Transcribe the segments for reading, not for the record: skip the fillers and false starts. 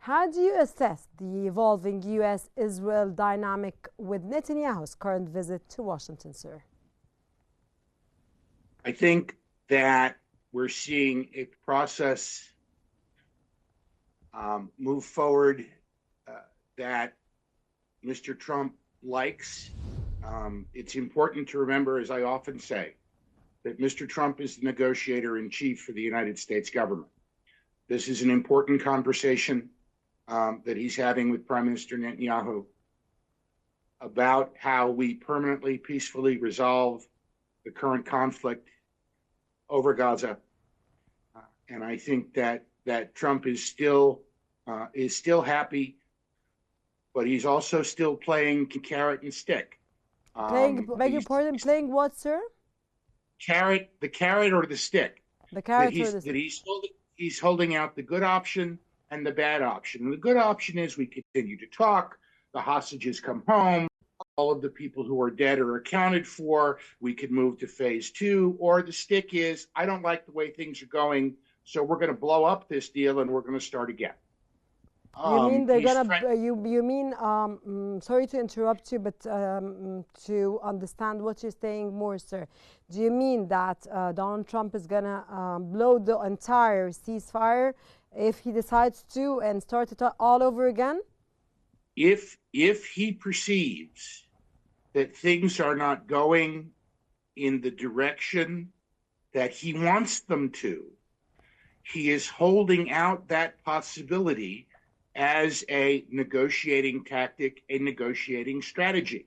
How do you assess the evolving U.S.-Israel dynamic with Netanyahu's current visit to Washington, sir? I think that we're seeing a process move forward that Mr. Trump likes. It's important to remember, as I often say, that Mr. Trump is the negotiator in chief for the United States government. This is an important conversation that he's having with Prime Minister Netanyahu about how we permanently, peacefully resolve the current conflict over Gaza. And I think that Trump is still happy, but he's also still playing carrot and stick. Beg your pardon, playing what, sir? The carrot or the stick. The carrot or the stick. He's holding out the good option and the bad option. And the good option is we continue to talk, the hostages come home, all of the people who are dead are accounted for, we could move to phase 2, or the stick is, I don't like the way things are going, so we're going to blow up this deal and we're going to start again. You mean they're gonna? You mean? Sorry to interrupt you, but to understand what you're saying more, sir. Do you mean that Donald Trump is gonna blow the entire ceasefire if he decides to and start it all over again? If he perceives that things are not going in the direction that he wants them to, he is holding out that possibility as a negotiating tactic, a negotiating strategy.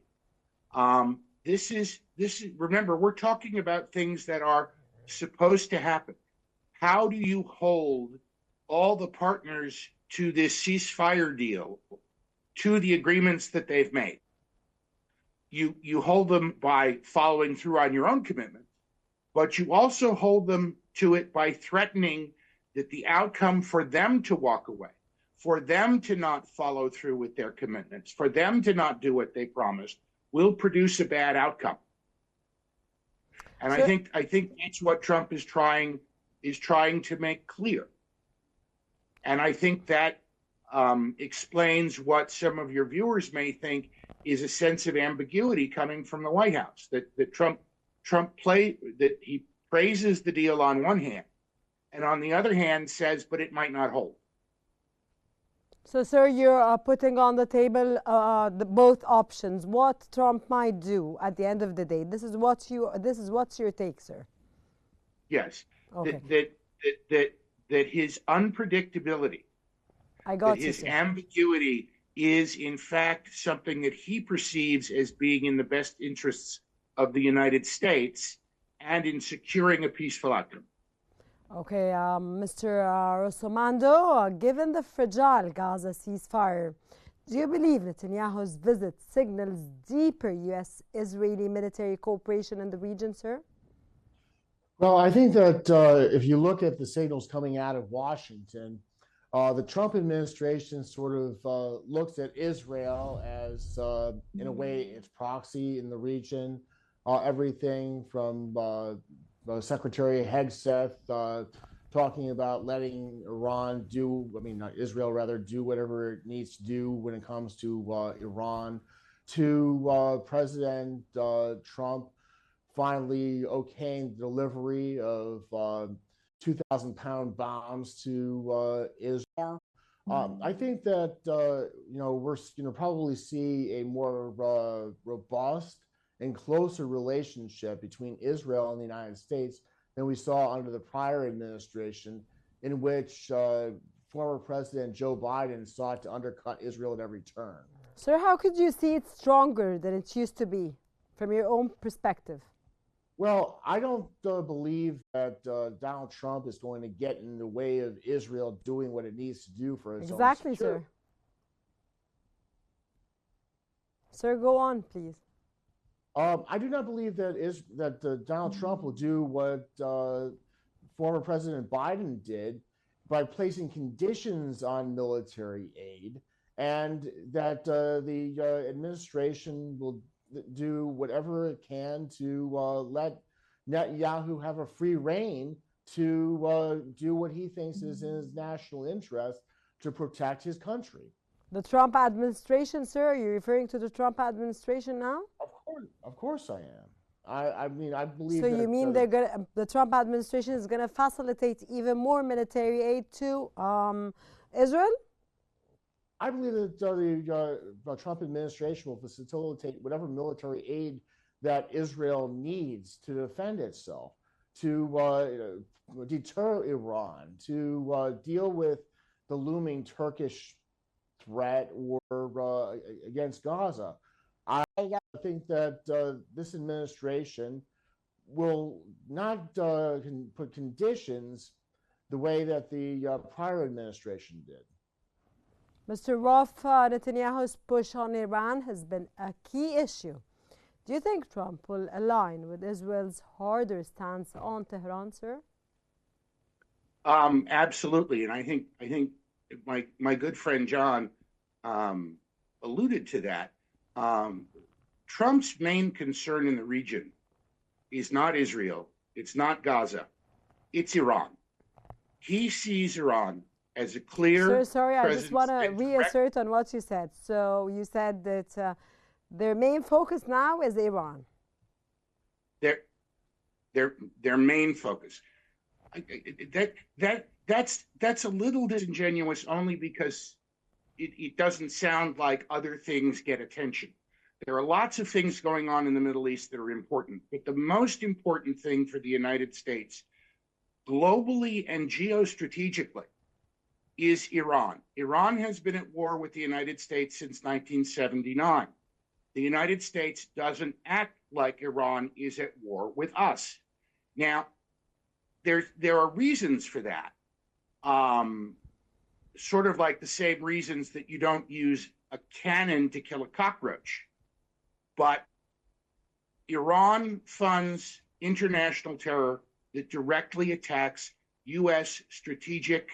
This is remember, we're talking about things that are supposed to happen. How do you hold all the partners to this ceasefire deal, to the agreements that they've made? You hold them by following through on your own commitments, but you also hold them to it by threatening that the outcome for them to walk away, for them to not follow through with their commitments, for them to not do what they promised, will produce a bad outcome. And I think that's what Trump is trying to make clear. And I think that explains what some of your viewers may think is a sense of ambiguity coming from the White House, that he praises the deal on one hand, and on the other hand says, but it might not hold. So, sir, you're putting on the table both options. What Trump might do at the end of the day. This is what's your take, sir. Yes. Okay. That his unpredictability, his ambiguity is in fact something that he perceives as being in the best interests of the United States and in securing a peaceful outcome. Okay, Mr. Rossomando, given the fragile Gaza ceasefire, do you believe Netanyahu's visit signals deeper U.S.-Israeli military cooperation in the region, sir? Well, I think that if you look at the signals coming out of Washington, the Trump administration sort of looks at Israel as, in a way, its proxy in the region. Everything from Secretary Hegseth talking about letting Israel rather, do whatever it needs to do when it comes to Iran, to President Trump finally okaying the delivery of 2,000-pound bombs to Israel. I think that we're probably see a more robust and closer relationship between Israel and the United States than we saw under the prior administration, in which former President Joe Biden sought to undercut Israel at every turn. Sir, how could you see it stronger than it used to be, from your own perspective? Well, I don't believe that Donald Trump is going to get in the way of Israel doing what it needs to do for its own security. Exactly, sir. Sir, go on, please. I do not believe that Donald Trump will do what former President Biden did by placing conditions on military aid, and that the administration will do whatever it can to let Netanyahu have a free rein to do what he thinks is in his national interest, to protect his country. The Trump administration, sir? Are you referring to the Trump administration now? Of course I am. I mean, I believe so that. You mean the Trump administration is going to facilitate even more military aid to Israel? I believe that the Trump administration will facilitate whatever military aid that Israel needs to defend itself, to deter Iran, to deal with the looming Turkish threat or against Gaza. I think that this administration will not put conditions the way that the prior administration did. Mr. Roff, Netanyahu's push on Iran has been a key issue. Do you think Trump will align with Israel's harder stance on Tehran, sir? Absolutely, and I think my good friend John alluded to that. Trump's main concern in the region is not Israel, it's not Gaza, it's Iran. He sees Iran as a clear. Sir, sorry, I just want to reassert on what you said. So you said that their main focus now is Iran. Their main focus. That's a little disingenuous, only because it doesn't sound like other things get attention. There are lots of things going on in the Middle East that are important, but the most important thing for the United States, globally and geostrategically, is Iran. Iran has been at war with the United States since 1979. The United States doesn't act like Iran is at war with us. Now, there are reasons for that. Sort of like the same reasons that you don't use a cannon to kill a cockroach. But Iran funds international terror that directly attacks U.S. strategic,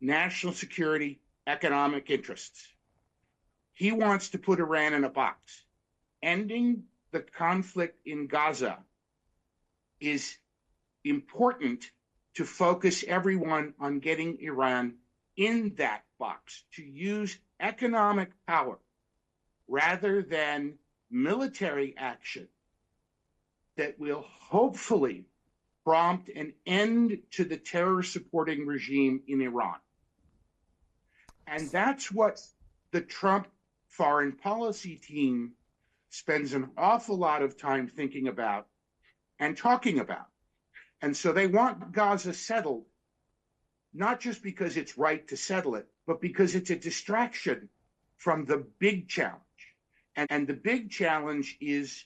national security, economic interests. He wants to put Iran in a box. Ending the conflict in Gaza is important to focus everyone on getting Iran in that box, to use economic power rather than military action that will hopefully prompt an end to the terror-supporting regime in Iran. And that's what the Trump foreign policy team spends an awful lot of time thinking about and talking about. And so they want Gaza settled, not just because it's right to settle it, but because it's a distraction from the big challenge. And the big challenge is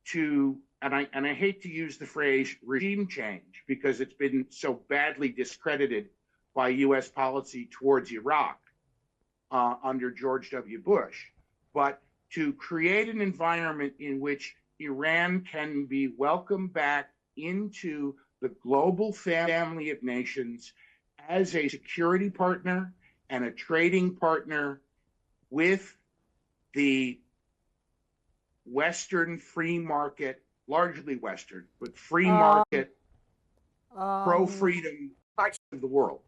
to, and I hate to use the phrase regime change because it's been so badly discredited by U.S. policy towards Iraq under George W. Bush, but to create an environment in which Iran can be welcomed back into the global family of nations as a security partner and a trading partner with the Western free market, largely Western, but free market, pro-freedom parts of the world.